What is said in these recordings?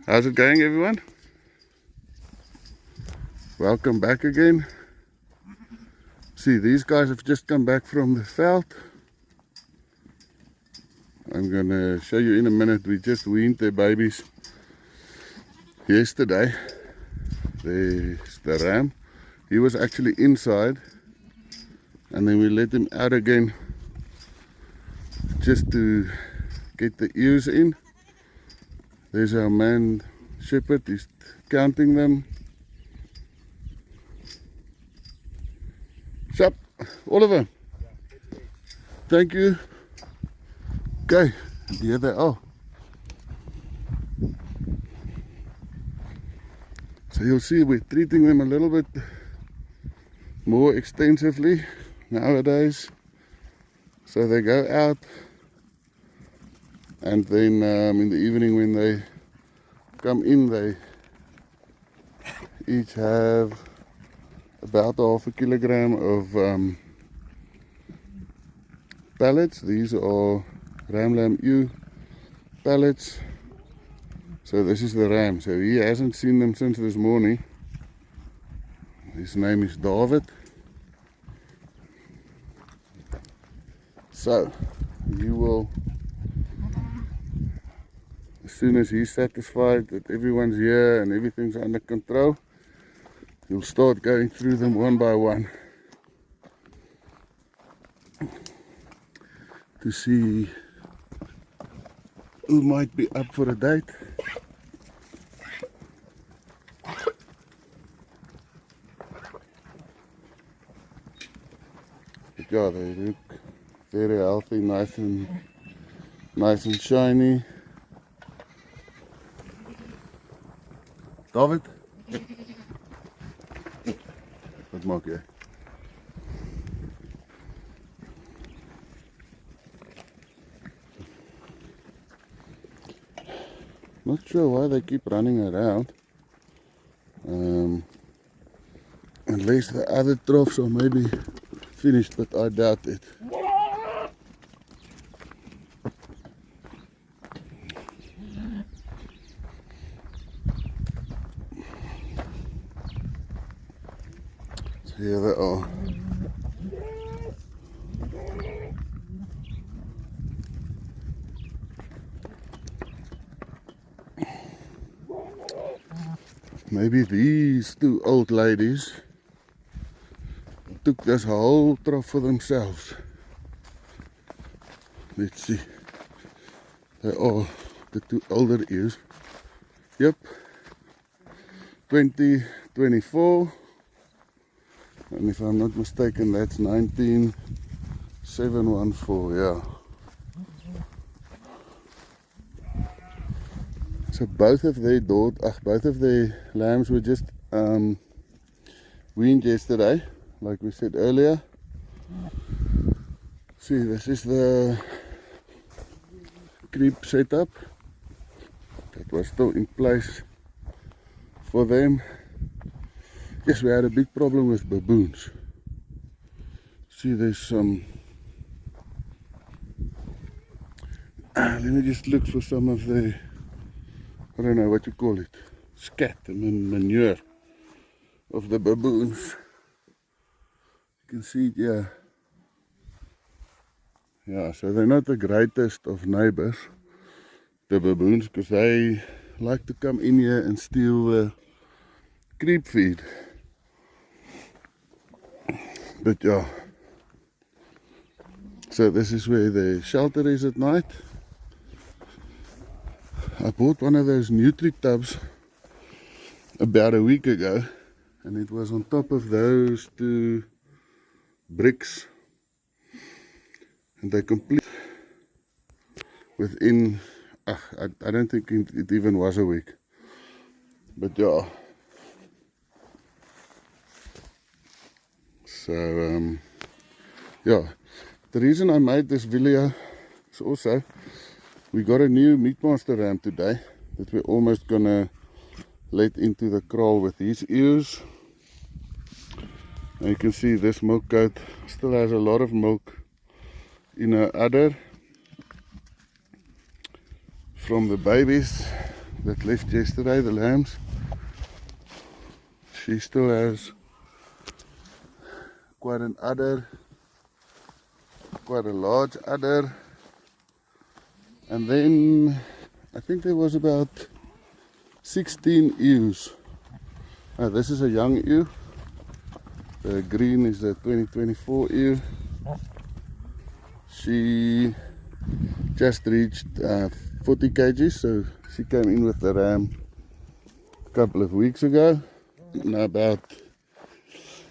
How's it going, everyone? Welcome back again. See, these guys have just come back from the veld. I'm gonna show you in a minute. We just weaned their babies yesterday. There's the ram. He was actually inside, and then we let him out again just to get the ewes in. There's our man shepherd. He's counting them. Sup, Oliver? Thank you. Okay, here they are. So you'll see we're treating them a little bit more extensively nowadays. So they go out, and then in the evening when they come in, they each have about half a kilogram of pellets. These are ram lamb ewe pellets. So this is the ram. So he hasn't seen them since this morning. His name is David. So you will, as soon as he's satisfied that everyone's here and everything's under control, you'll start going through them one by one to see who might be up for a date. But yeah, they look very healthy, nice and shiny. David? Wat maak jy? Not sure why they keep running around. Unless the other troughs are maybe finished, but I doubt it. So here they are. Maybe these two old ladies took this whole trough for themselves. Let's see. They are the two older ewes. Yep. 2024. And if I'm not mistaken, that's 19714, yeah. So both of their lambs were just weaned yesterday, like we said earlier. See, this is the creep setup that was still in place for them. Yes, we had a big problem with baboons. See, there's some. Let me just look for some of the, I don't know what you call it, scat and manure of the baboons. You can see it here. Yeah, so they're not the greatest of neighbors, the baboons, because they like to come in here and steal the creep feed. But yeah, so this is where the shelter is at night. I bought one of those Nutri tubs about a week ago, and it was on top of those two bricks, and they complete within, I don't think it even was a week, but yeah. So yeah, the reason I made this video is also we got a new Meatmaster Ram today that we're almost gonna let into the kraal with his ewes. And you can see this milk goat still has a lot of milk in her udder from the babies that left yesterday, the lambs. She still has quite an udder, quite a large udder. And then I think there was about 16 ewes. Now this is a young ewe. The green is the 2024 ewe. She just reached 40 kg, so she came in with the ram a couple of weeks ago. No, I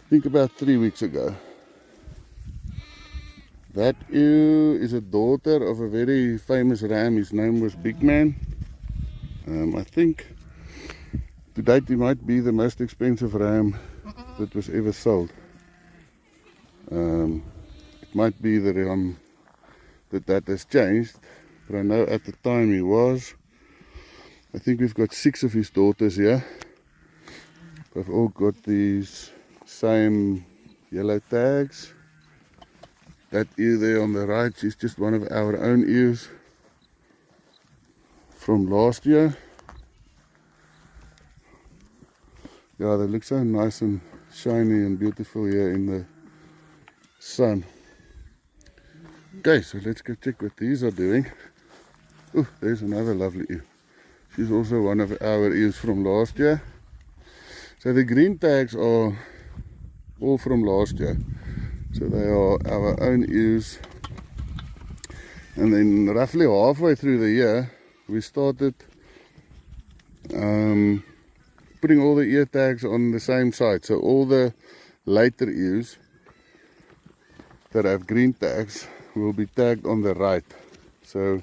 think about 3 weeks ago. That ewe is a daughter of a very famous ram. His name was Big Man. I think to date he might be the most expensive ram that was ever sold. It might be that that has changed, but I know at the time he was. I think we've got 6 of his daughters here. They've all got these same yellow tags. That ewe there on the right, she's just one of our own ewes from last year. Yeah, they look so nice and shiny and beautiful here in the sun. Okay, so let's go check what these are doing. Oh, there's another lovely ewe. She's also one of our ewes from last year. So the green tags are all from last year. So they are our own ewes. And then roughly halfway through the year, we started putting all the ear tags on the same side. So all the later ewes that have green tags will be tagged on the right. So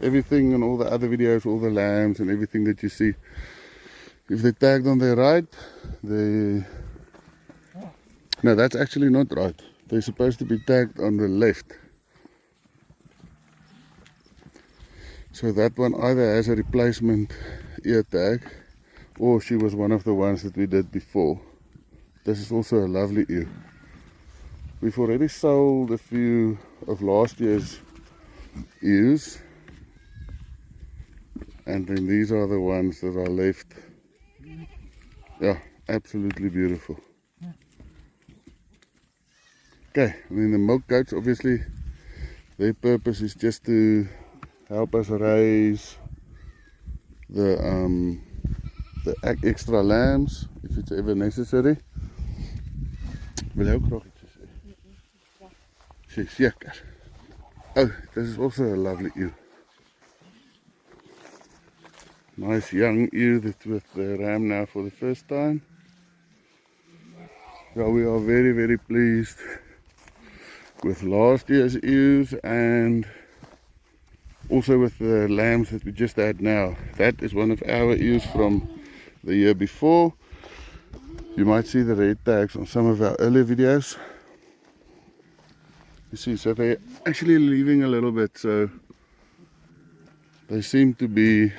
everything and all the other videos, all the lambs and everything that you see, if they're tagged on the right, no, that's actually not right. They're supposed to be tagged on the left. So that one either has a replacement ear tag, or she was one of the ones that we did before. This is also a lovely ewe. We've already sold a few of last year's ewes, and then these are the ones that are left. Yeah, absolutely beautiful. Okay, and then the milk goats, obviously their purpose is just to help us raise the extra lambs if it's ever necessary. Wil jy ook kraggetjies hê? Sy seker. Oh, this is also a lovely ewe. Nice young ewe that's with the ram now for the first time. So we are very, very pleased with last year's ewes and also with the lambs that we just had now. That is one of our ewes from the year before. You might see the red tags on some of our earlier videos. You see, so they're actually leaving a little bit, so they seem to be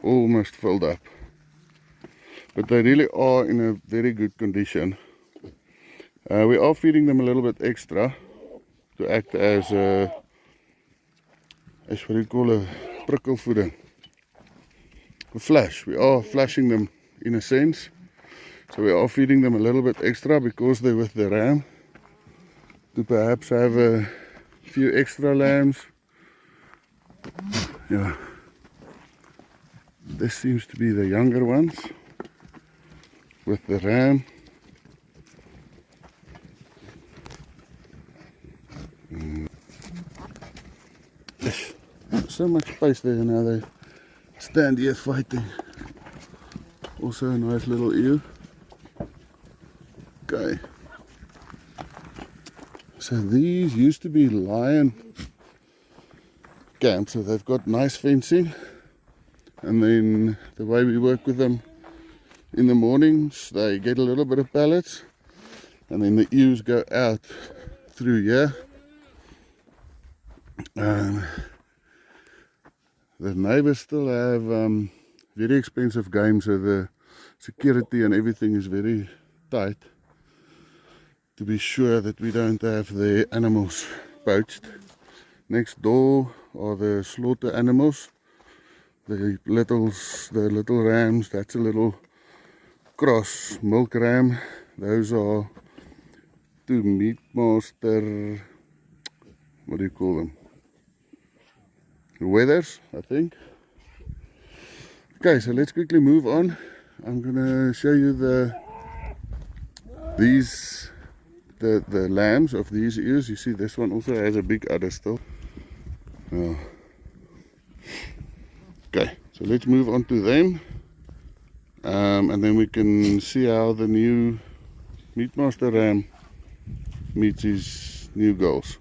almost filled up. But they really are in a very good condition. We are feeding them a little bit extra to act as what you call a prikkelvoeding. A flash. We are flashing them in a sense. So we are feeding them a little bit extra because they're with the ram, to perhaps have a few extra lambs. Yeah. This seems to be the younger ones with the ram. Yes. So much space there now, they stand here fighting. Also a nice little ewe. Okay. So these used to be lion camps, so they've got nice fencing. And then the way we work with them, in the mornings they get a little bit of pellets, and then the ewes go out through here. The neighbors still have very expensive game, so the security and everything is very tight to be sure that we don't have the animals poached. Next door are the slaughter animals. The little rams, that's a little cross milk ram. Those are two Meatmaster, what do you call them? Wethers, I think. Okay, so let's quickly move on. I'm gonna show you the lambs of these ewes. You see this one also has a big udder still. Okay, so let's move on to them. And then we can see how the new Meatmaster Ram meets his new goals.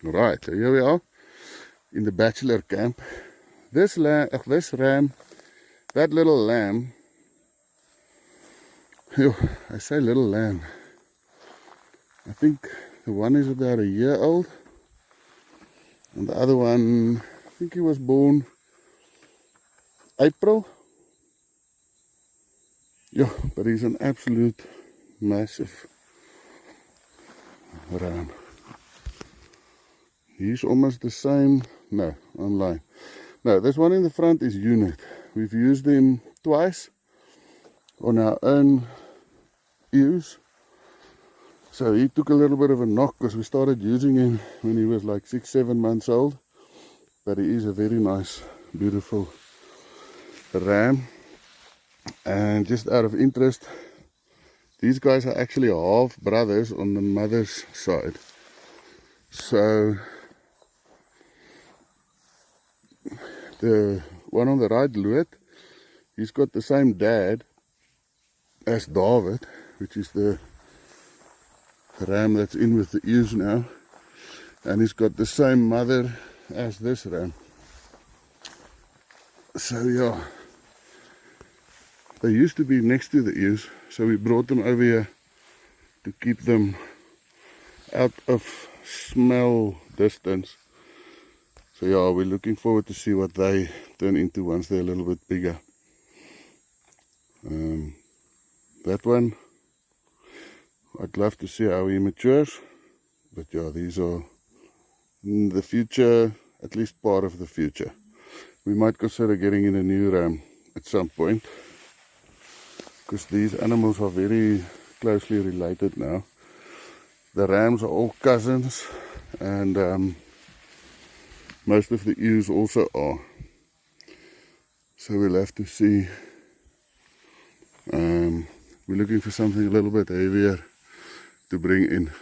Right, so here we are in the bachelor camp. This ram, that little lamb, I say little lamb, I think the one is about a year old, and the other one, I think he was born April. Yeah, but he's an absolute massive ram. He's almost the same, no, online. No, this one in the front is unit. We've used him twice on our own ewes. So he took a little bit of a knock because we started using him when he was like 6-7 months old. But he is a very nice, beautiful ram. And just out of interest, these guys are actually half brothers on the mother's side. So the one on the right, Louet, he's got the same dad as David, which is the ram that's in with the ewes now, and he's got the same mother as this ram. So yeah, they used to be next to the ewes, so we brought them over here to keep them out of smell distance. So yeah, we're looking forward to see what they turn into once they're a little bit bigger. That one, I'd love to see how he matures, but yeah, these are in the future, at least part of the future. We might consider getting in a new ram at some point, because these animals are very closely related now. The rams are all cousins, and most of the ewes also are. So we'll have to see. We're looking for something a little bit heavier to bring in.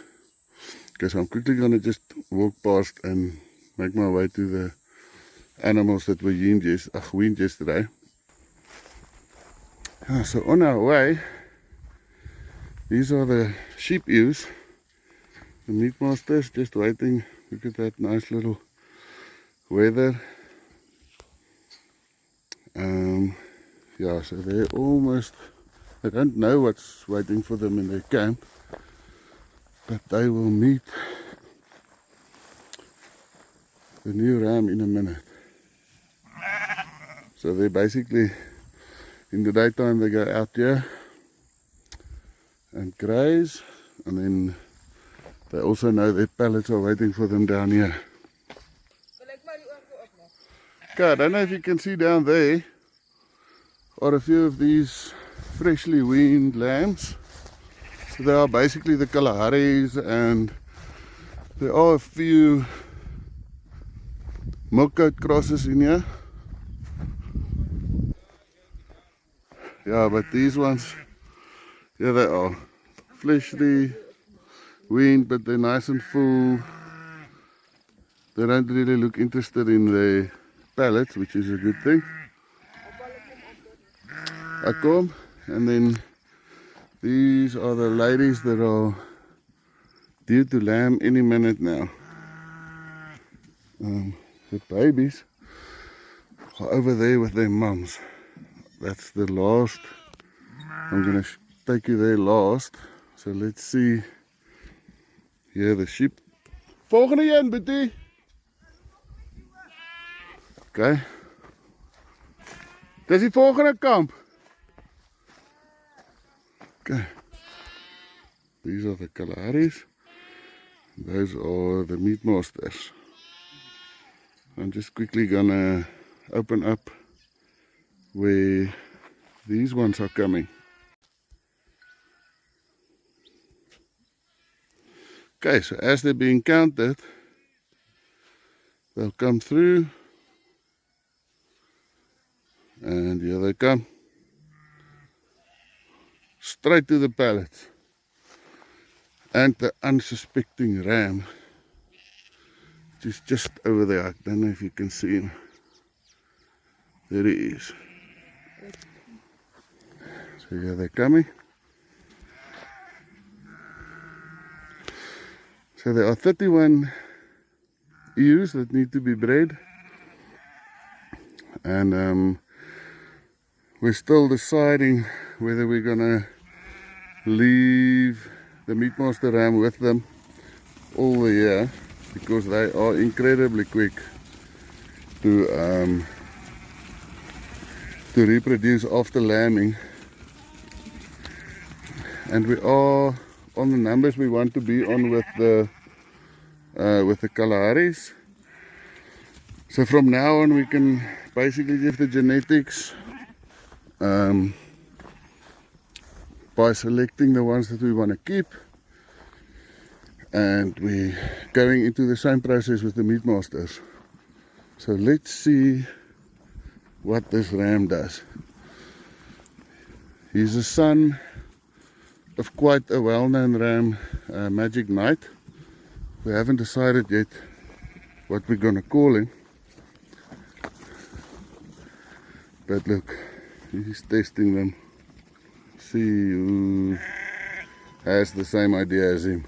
Okay, so I'm quickly going to just walk past and make my way to the animals that were weaned yesterday. So on our way, these are the sheep ewes. The Meatmasters just waiting. Look at that nice little weather. Yeah, so they're almost, they don't know what's waiting for them in their camp, but they will meet the new ram in a minute. So they basically, in the daytime they go out here and graze, and then they also know their pallets are waiting for them down here. Okay, I don't know if you can see down there are a few of these freshly weaned lambs. So they are basically the Kalaharis, and there are a few milk goat crosses in here. Yeah, but these ones, here they are, freshly weaned, but they're nice and full. They don't really look interested in the pallets, which is a good thing. I come, and then these are the ladies that are due to lamb any minute now. The babies are over there with their mums. That's the last. I'm gonna take you there last. So let's see. Here the sheep. Volgende een, Betty. Okay. Dis die volgende kamp. Okay. These are the Kalaharis. Those are the Meatmasters. I'm just quickly gonna open up where these ones are coming. Okay, so as they're being counted, they'll come through, and here they come, straight to the pallets. And the unsuspecting ram, which is just over there. I don't know if you can see him. There he is. So here they're coming. So there are 31 ewes that need to be bred, and we're still deciding whether we're gonna leave the Meatmaster Ram with them all the year, because they are incredibly quick to reproduce after lambing, and we are on the numbers we want to be on with the Kalaharis. So from now on we can basically give the genetics by selecting the ones that we want to keep, and we're going into the same process with the Meatmasters. So let's see what this ram does. He's a son of quite a well-known ram, Magic Knight. We haven't decided yet what we're gonna call him, but look, he's testing them. See who has the same idea as him.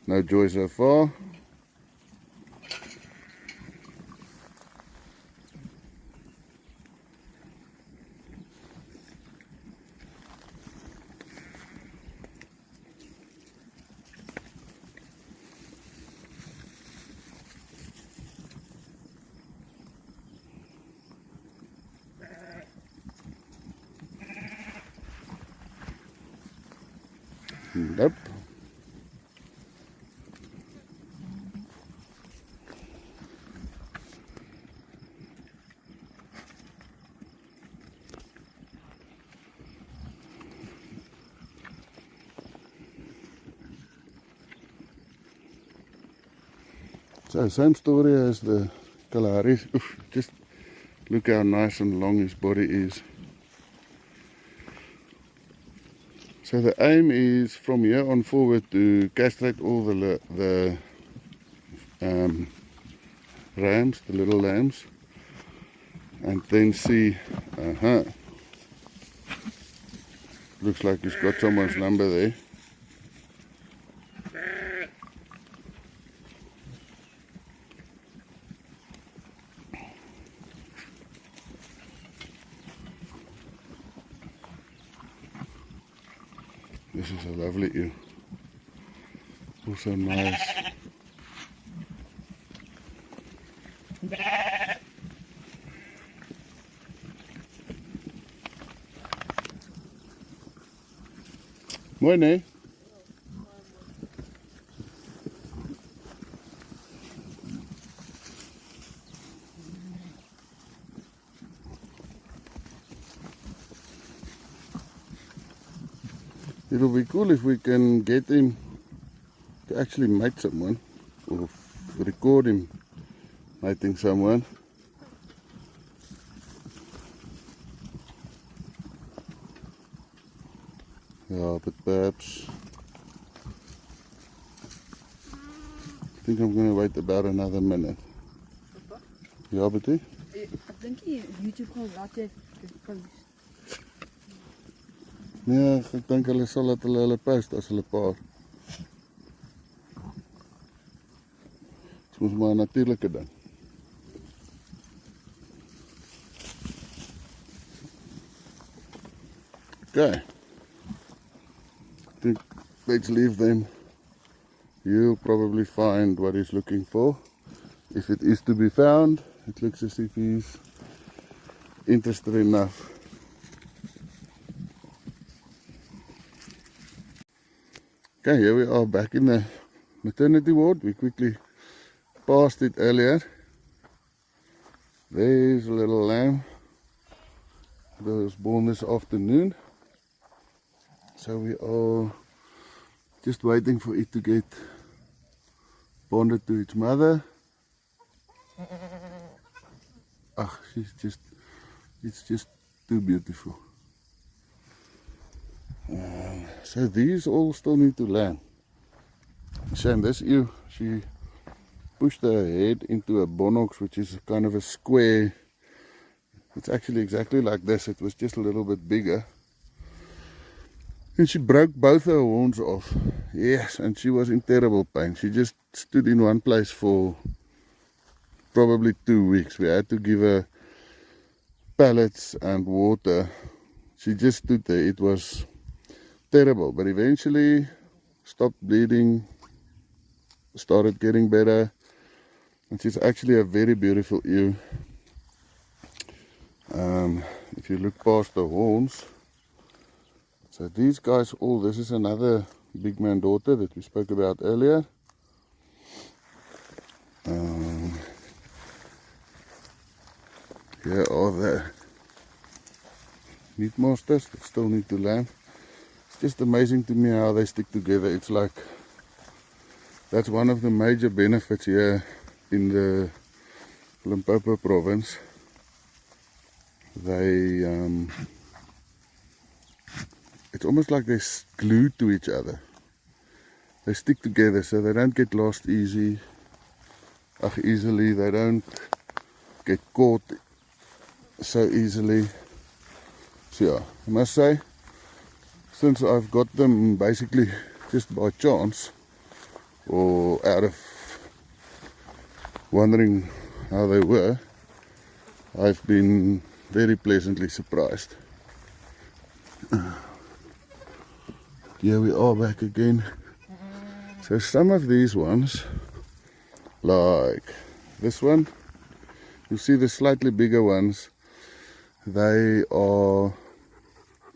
No joy so far. Nope. So same story as the Kalahari. Just look how nice and long his body is. So the aim is from here on forward to castrate all the rams, the little lambs, and then see. Looks like he's got someone's number there. This is a lovely ewe. Also nice. Morning. It'll be cool if we can get him to actually mate someone, or record him mating someone. Yeah, but perhaps I think I'm going to wait about another minute. Ja, Betty? Ek dink die YouTube gaan laat jy post. Nee, ek dink hulle sal dat hulle post as hulle paar. Dit is maar 'n natuurlike ding. Okay. I think let's leave them. You'll probably find what he's looking for. If it is to be found, it looks as if he's interested enough. Okay, here we are back in the maternity ward. We quickly passed it earlier. There's a little lamb that was born this afternoon. So we are just waiting for it to get bonded to its mother. Ah, it's just too beautiful. So these all still need to land. Shame this ewe, she pushed her head into a bonox, which is kind of a square. It's actually exactly like this, it was just a little bit bigger. And she broke both her horns off. Yes, and she was in terrible pain. She just stood in one place for probably 2 weeks. We had to give her pellets and water. She just stood there. It was terrible, but eventually stopped bleeding, started getting better, and she's actually a very beautiful ewe. If you look past the horns, so these guys all, this is another big man daughter that we spoke about earlier. Here are the Meatmasters that still need to lamb. It's just amazing to me how they stick together. It's like, that's one of the major benefits here in the Limpopo province. They, it's almost like they're glued to each other. They stick together so they don't get lost easily. They don't get caught so easily. So yeah, I must say, since I've got them basically just by chance, or out of wondering how they were, I've been very pleasantly surprised. Here we are back again. So some of these ones, like this one, you see the slightly bigger ones, they are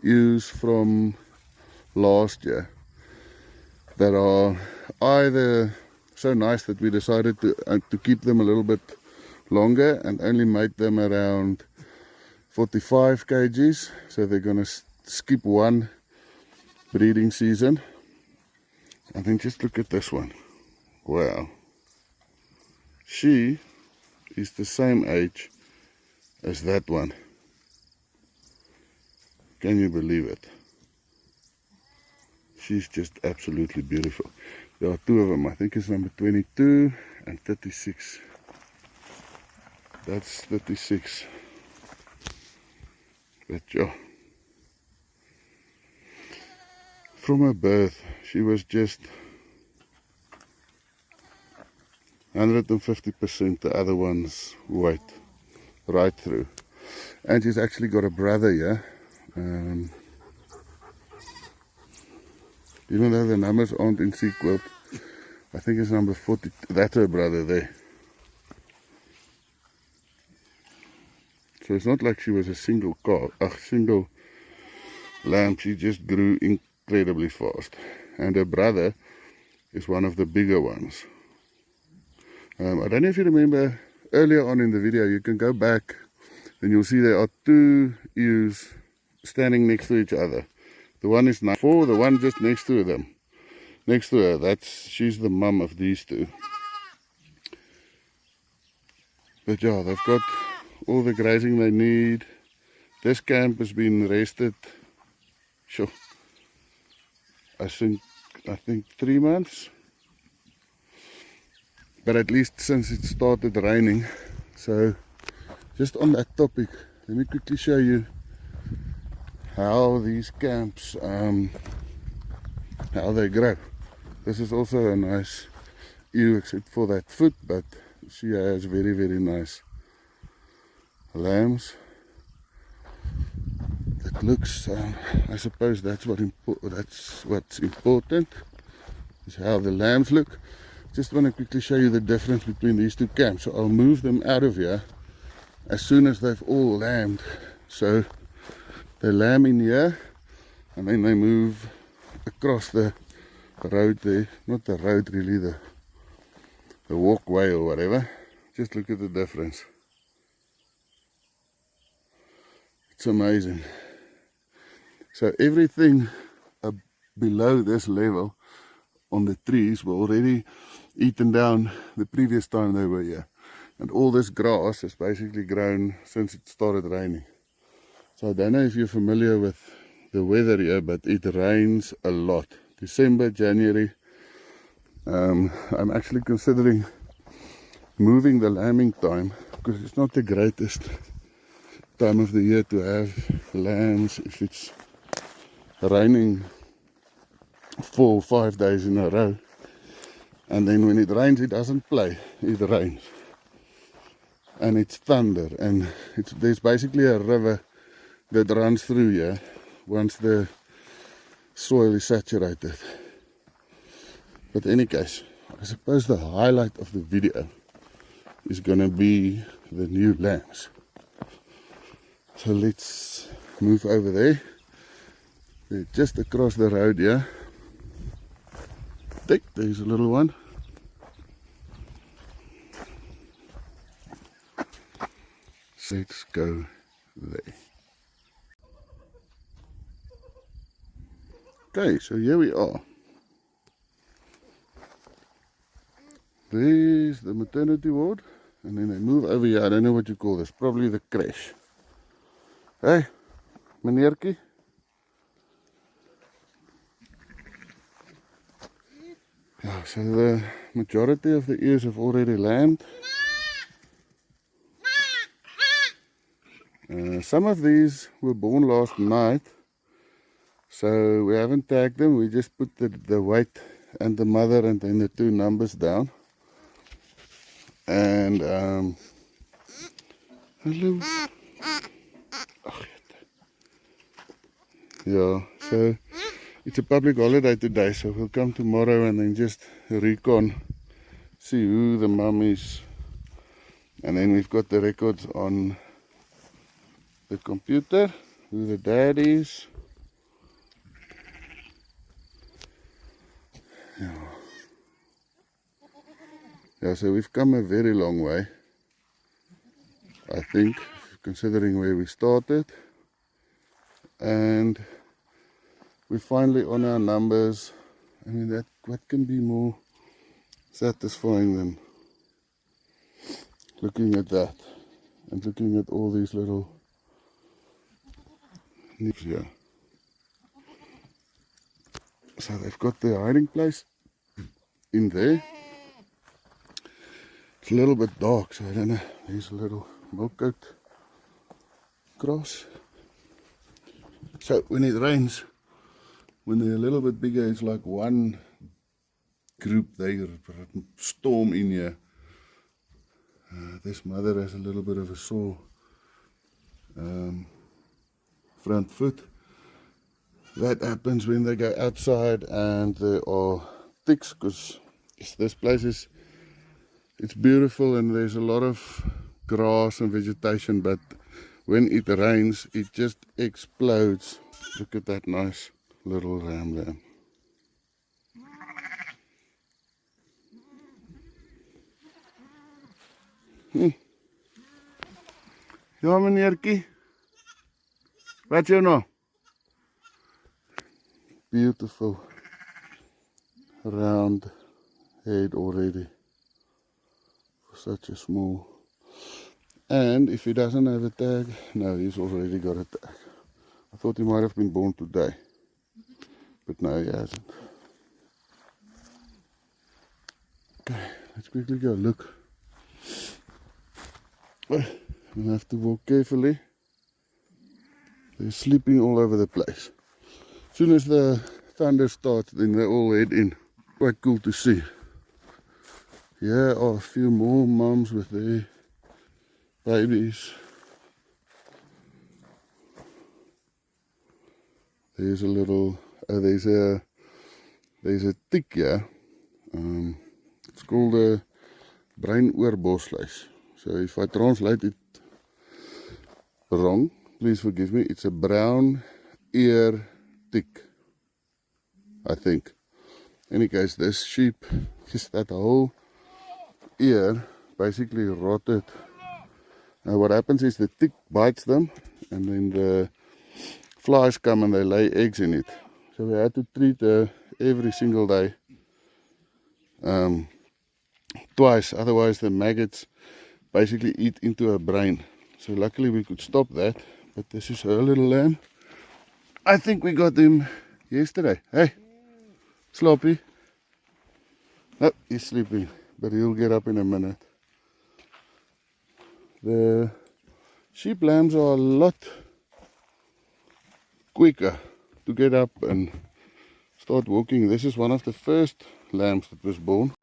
ewes from last year that are either so nice that we decided to keep them a little bit longer and only made them around 45 kgs, so they're going to skip one breeding season. And then just look at this one. Wow, she is the same age as that one. Can you believe it? She's just absolutely beautiful. There are two of them. I think it's number 22 and 36. That's 36. But yeah, from her birth, she was just 150% the other one's weight, right through. And she's actually got a brother here. Even though the numbers aren't in sequel, I think it's number 40. That's her brother there. So it's not like she was a single single lamb. She just grew incredibly fast. And her brother is one of the bigger ones. I don't know if you remember earlier on in the video, you can go back and you'll see there are two ewes standing next to each other. The one is 94, the one just next to them. Next to her, she's the mum of these two. But yeah, they've got all the grazing they need. This camp has been rested, sure, I think 3 months. But at least since it started raining. So just on that topic, let me quickly show you how these camps, how they grow. This is also a nice ewe except for that foot, but she has very, very nice lambs. That looks, I suppose that's what's important, is how the lambs look. Just want to quickly show you the difference between these two camps. So I'll move them out of here as soon as they've all lambed. So they lamb in here and then they move across the road there. Not the road really, the walkway or whatever. Just look at the difference. It's amazing. So everything below this level on the trees were already eaten down the previous time they were here. And all this grass has basically grown since it started raining. So I don't know if you're familiar with the weather here, but it rains a lot. December, January. I'm actually considering moving the lambing time because it's not the greatest time of the year to have lambs if it's raining 4 or 5 days in a row. And then when it rains, it doesn't play. It rains. And it's thunder. And there's basically a river that runs through here once the soil is saturated. But in any case, I suppose the highlight of the video is going to be the new lambs. So let's move over there. They're just across the road here. There's a little one. So let's go there. Okay, so here we are. There's the maternity ward, and then they move over here. I don't know what you call this, probably the creche. Hey, meneertjie. Yeah, so the majority of the ewes have already lambed. Some of these were born last night, so we haven't tagged them. We just put the weight and the mother and then the 2 numbers down. And hello. Yeah, so it's a public holiday today, so we'll come tomorrow and then just recon, see who the mum is, and then we've got the records on the computer, who the dad is. Yeah, so we've come a very long way, I think, considering where we started. And we're finally on our numbers. I mean, what can be more satisfying than looking at that and looking at all these little nips here. So they've got their hiding place in there. It's a little bit dark, so I don't know. There's a little milk goat grass. So when it rains, when they're a little bit bigger, it's like one group. They storm in here. This mother has a little bit of a sore front foot. That happens when they go outside and there are ticks, because this place it's beautiful and there's a lot of grass and vegetation, but when it rains, it just explodes. Look at that nice little ram there. Ja, meneertjie. Wat jou nou? Beautiful round head already for such a small. And if he doesn't have a tag, no, he's already got a tag. I thought he might have been born today, but no, he hasn't. Okay, let's quickly go look. We'll have to walk carefully. They're sleeping all over the place. As soon as the thunder starts, then they all head in. Quite cool to see. Here are a few more mums with their babies. There's a little, there's a tick here. It's called a bruin oorbosluis. So if I translate it wrong, please forgive me. It's a brown ear tick, I think. In any case, this sheep, just that whole ear basically rotted. Now what happens is the tick bites them, and then the flies come and they lay eggs in it. So we had to treat her every single day, twice, otherwise the maggots basically eat into her brain. So luckily we could stop that. But this is her little lamb. I think we got him yesterday. Hey, Sloppy. No, he's sleeping, but he'll get up in a minute. The sheep lambs are a lot quicker to get up and start walking. This is one of the first lambs that was born.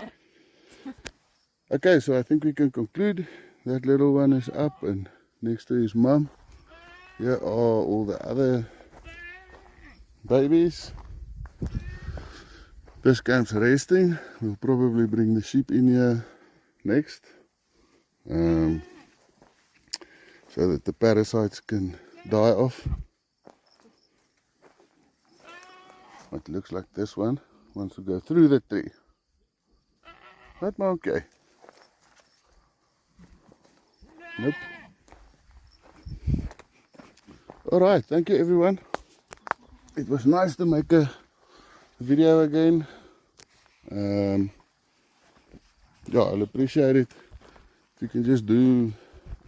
Okay, so I think we can conclude. That little one is up and next to his mum. Here are all the other babies. This camp's resting. We'll probably bring the sheep in here next, so that the parasites can die off. It looks like this one wants to go through the tree. But okay. Nope. Alright, thank you everyone. It was nice to make a video again. Yeah, I'll appreciate it if you can just do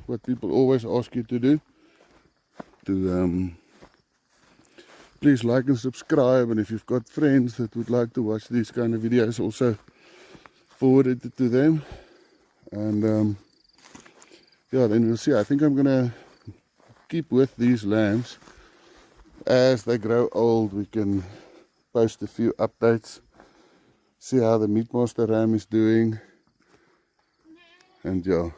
what people always ask you to do. Please like and subscribe, and if you've got friends that would like to watch these kind of videos, also forward it to them. And yeah, then we'll see. I think I'm gonna keep with these lambs. As they grow old, we can post a few updates, see how the Meatmaster Ram is doing. And yeah,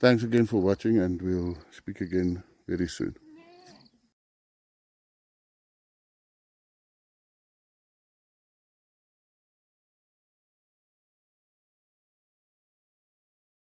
thanks again for watching, and we'll speak again very soon.